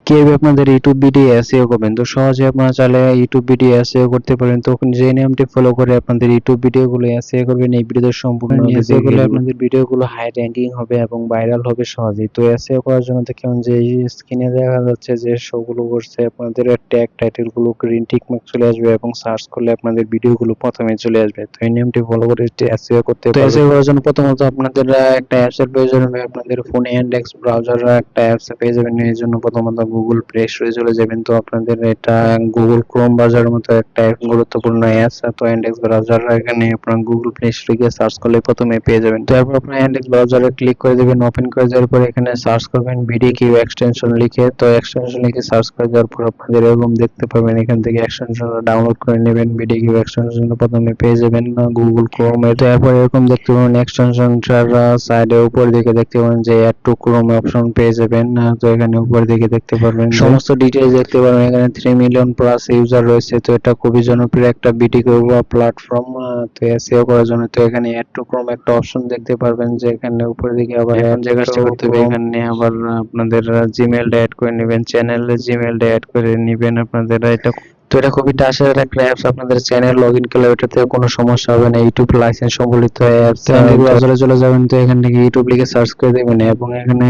কিভাবে আপনাদের YouTube video SEO করবেন। তো সহজে আপনারা চাইলে ইউটিউব ভিডিও এসইও করতে পারেন। তো যে নিয়মটি ফলো করে আপনাদের ইউটিউব ভিডিওগুলো এসইও করবেন, এই ভিডিওতে সম্পূর্ণ এসইও করলে আপনাদের ভিডিওগুলো হাই র্যাঙ্কিং হবে এবং ভাইরাল হবে সহজেই। তো এসইও করার জন্য দেখুন যে স্ক্রিনে দেখা যাচ্ছে যে শোগুলো করছে আপনাদের ট্যাগ টাইটেল গুলো গ্রিন টিক মার্ক চলে আসবে এবং সার্চ করলে আপনাদের ভিডিওগুলো প্রথমে চলে আসবে। তো এই নিয়মটি ফলো করে এসইও করতে পারবেন। তো এসইও করার জন্য প্রথমত আপনাদের একটা অ্যাপস এর প্রয়োজন হবে। আপনাদের ফোনে ইন্ডেক্স ব্রাউজার একটা অ্যাপস পেয়ে যাবেন। এর জন্য প্রথমত গুগল প্লে স্টোরে চলে যাবেন। তো আপনাদের এটা গুগল ক্রোম ব্রাউজারের মতো একটা গুরুত্বপূর্ণ অ্যাপস। তো ইন্ডেক্স ব্রাউজার এখানে আপনার গুগল প্লে স্টোরে গিয়ে সার্চ করলে প্রথমে পেয়ে যাবেন। তো এরপর আপনার ইন্ডেক্স ব্রাউজারে ক্লিক করে দিবেন। ওপেন করে দেওয়ার পর এখানে সার্চ করবেন ভিডিকিউ এক্সটেনশন লিখে। তো এক্সটেনশন লিখে সার্চ করে দেওয়ার পর আপনাদের এরকম দেখতে পাবেন। এখান থেকে এক্সটেনশনটা ডাউনলোড করে নেবেন। ভিডিকিউ এক্সটেনশন প্রথমে পেয়ে যাবেন গুগল ক্রোমে। তো এরপর এরকম দেখতে পাবেন এক্সটেনশনটার সাইডে উপর দিকে দেখতে পাবেন যে অ্যাড টু ক্রোম অপশন পেয়ে যাবেন। তো এখানে উপর দিকে দেখতে পারবেন সমস্ত ডিটেইলস দেখতে পারবেন। এখানে 3 মিলিয়ন প্লাস ইউজার রয়েছে। তো এটা খুবই জনপ্রিয় একটা ভিডিও প্ল্যাটফর্ম। তো এসইও করার জন্য তো এখানে অ্যাড টু ক্রোম একটা অপশন দেখতে পারবেন যে এখানে উপরের দিকে আবার এখন যে কাজটা করতে হবে এখানে আবার আপনাদের জিমেইলটা অ্যাড করে নেবেন। চ্যানেলে জিমেইলটা অ্যাড করে নেবেন আপনাদের। এটা তো এটা খুবই টাসের একটা অ্যাপস। আপনাদের চ্যানেল লগইন করলে ওটাতে কোনো সমস্যা হবে না। ইউটিউব লাইসেন্স সম্বলিত অ্যাপস। ব্রাউজারে চলে যাবেন। তো এখান থেকে ইউটিউব লিখে সার্চ করে দেবেন এবং এখানে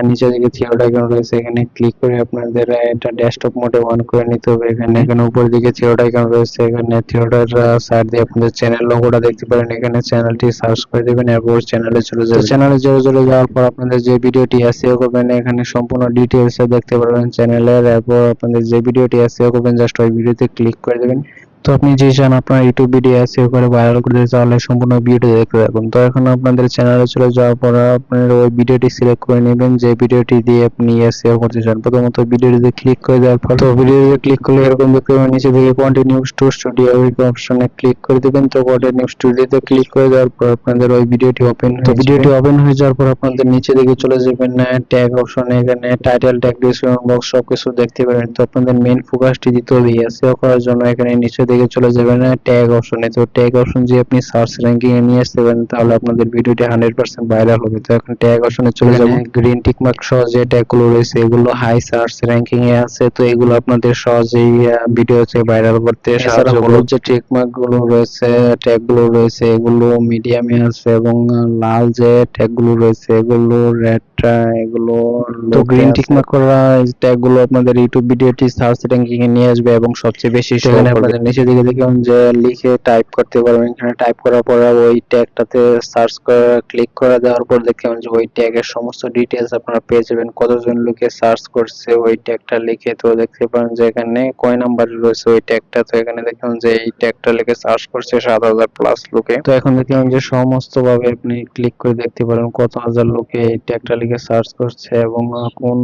নিচে দিকে থিওড আইকন রয়েছে। এখানে ক্লিক করে আপনাদের এটা ডেস্কটপ মোডে অন করে নিতে হবে। এখানে উপর দিকে থিওড আইকন রয়েছে। এখানে থিওডের সাইড দিয়ে আপনাদের চ্যানেল লোগোটা দেখতে পারেন। এখানে চ্যানেলটি সার্চ করে দেবেন এরপর চ্যানেলে চলে যাবেন। চ্যানেলে চলে যাওয়ার পর আপনাদের যে ভিডিওটি এসইও করবেন এখানে সম্পূর্ণ ডিটেইলস দেখতে পারবেন চ্যানেলের। এরপর আপনাদের যে ভিডিওটি এসইও করবেন জাস্ট ওই ভিডিওতে ক্লিক করে দেবেন। তো আপনি যে চান আপনার ইউটিউব ভিডিও এসইও করে ভাইরাল করতে চাইলে সম্পূর্ণ ভিডিওটি দেখতে থাকুন। তো এখন আপনাদের চ্যানেলে চলে যাওয়ার পর আপনার ওই ভিডিওটি সিলেক্ট করে নেবেন যে ভিডিওটি দিয়ে আপনি এসইও করতে চান। প্রথমত ভিডিওটিতে ক্লিক করে দেওয়ার পর তো ভিডিওতে ক্লিক করলে এরকম দেখতে পাবেন নিচে দিকে কন্টিনিউ টু স্টুডিও ওই অপশনে ক্লিক করে দিবেন। তো কন্টিনিউ স্টুডিওতে ক্লিক করে দেওয়ার পর আপনাদের ওই ভিডিওটি ওপেন তো ভিডিওটি ওপেন হয়ে যাওয়ার পর আপনাদের নিচে দিকে চলে যাবেন ট্যাগ অপশনে। এখানে টাইটেল ট্যাগ ডিসক্রিপশন বক্স সবকিছু দেখতে পাবেন। তো আপনাদের মেইন ফোকাসটি দিতে হবে এসইও করার জন্য। এখানে নিচে দিকে চলে যাবেন ট্যাগ অপশনে। তো ট্যাগ অপশন যে আপনি সার্চ র‍্যাঙ্কিং এ নিয়ে আসতে পারেন তাহলে আপনাদের ভিডিওটি 100% ভাইরাল হবে। তো এখন ট্যাগ অপশনে চলে যাবেন। গ্রিন টিক মার্ক সহ যে ট্যাগগুলো রয়েছে এগুলো হাই সার্চ র‍্যাঙ্কিং এ আছে। তো এগুলো আপনাদের সহজেই ভিডিওতে ভাইরাল করতে সাহায্য করবে। যে টিক মার্ক গুলো রয়েছে ট্যাগগুলো রয়েছে এগুলো মিডিয়ামে আছে এবং লাল যে ট্যাগগুলো রয়েছে এগুলো রেড এগুলো তো গ্রিন টিক মার্ক করা ট্যাগগুলো আপনাদের ইউটিউব ভিডিওটি সার্চ র‍্যাঙ্কিং এ নিয়ে আসবে এবং সবচেয়ে বেশি সেখানে আপনাদের নিচে দিকে দেখুন যে লিখে টাইপ করতে পারবেন। এখানে টাইপ করার পর ওই ট্যাগটাতে সার্চ করে ক্লিক করে দেওয়ার পর দেখবেন যে ওই ট্যাগের সমস্ত ডিটেইলস আপনারা পেয়ে যাবেন। কতজন লোকে সার্চ করছে ওই ট্যাগটা লিখে। তো দেখতে পারেন যে এখানে কয় নাম্বারে রয়েছে ওই ট্যাগটা। তো এখানে দেখুন যে এই ট্যাগটা লিখে সার্চ করছে 7000 প্লাস লোকে। তো এখন দেখুন যে সমস্ত ভাবে আপনি ক্লিক করে দেখতে পারেন কত হাজার লোকে এই ট্যাগটা লিখে সার্চ করছে এবং কোন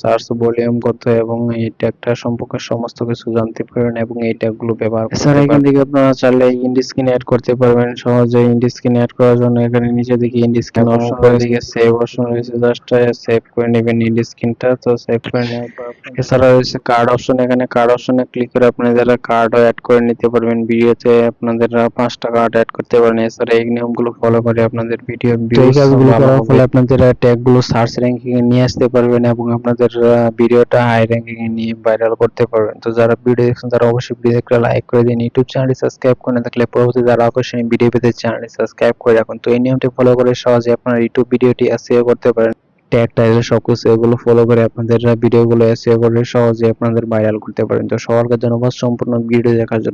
সার্চ ভলিউম কত এবং এই ট্যাগটা সম্পর্কে সমস্ত কিছু জানতে পারবেন এবং এই ট্যাগগুলো ব্যবহার করতে পারবেন। এখান থেকে আপনারা চাইলে ইন্ড স্ক্রিন অ্যাড করতে পারবেন সহজে। ইন্ড স্ক্রিন অ্যাড করার জন্য এখানে নিচে দিকে ইন্ড স্ক্রিন অপশন দিকে সেভ অপশন রয়েছে জাস্ট সেভ করে নেবেন ইন্ড স্ক্রিনটা। তো সেভ করে নেওয়ার পর এছাড়া রয়েছে কার্ড অপশন। এখানে কার্ড অপশনে ক্লিক করে আপনারা কার্ডও অ্যাড করে নিতে পারবেন। ভিডিওতে আপনাদের 5টা কার্ড অ্যাড করতে পারেন। এছাড়া এই নিয়মগুলো ফলো করে আপনাদের ভিডিও এই কাজগুলো করার ফলে আপনাদের ট্যাগগুলো সার্চ র‍্যাঙ্কিং এ নিয়ে আসতে পারবেন এবং আপনাদের ভিডিওটা হাই র‍্যাঙ্কিং এ নিয়ে ভাইরাল করতে পারবেন। তো যারা ভিডিও দেখছেন তারা অবশ্যই ভিডিওতে একটা লাইক করে দিন। ইউটিউব চ্যানেলটি সাবস্ক্রাইব করে না থাকলে পরবর্তী যারা আকর্ষণীয় ভিডিও পেতে চ্যানেলটি সাবস্ক্রাইব করে রাখুন। তো এই নিয়মটি ফলো করে সহজে আপনার ইউটিউব ভিডিওটি এসইও করতে পারেন। ট্যাগ টাইটেল সবকিছু এগুলো ফলো করে আপনাদের ভিডিওগুলো এসইও করে সহজে আপনাদের ভাইরাল করতে পারেন। তো সবার কাছে ধন্যবাদ সম্পূর্ণ ভিডিও দেখার জন্য।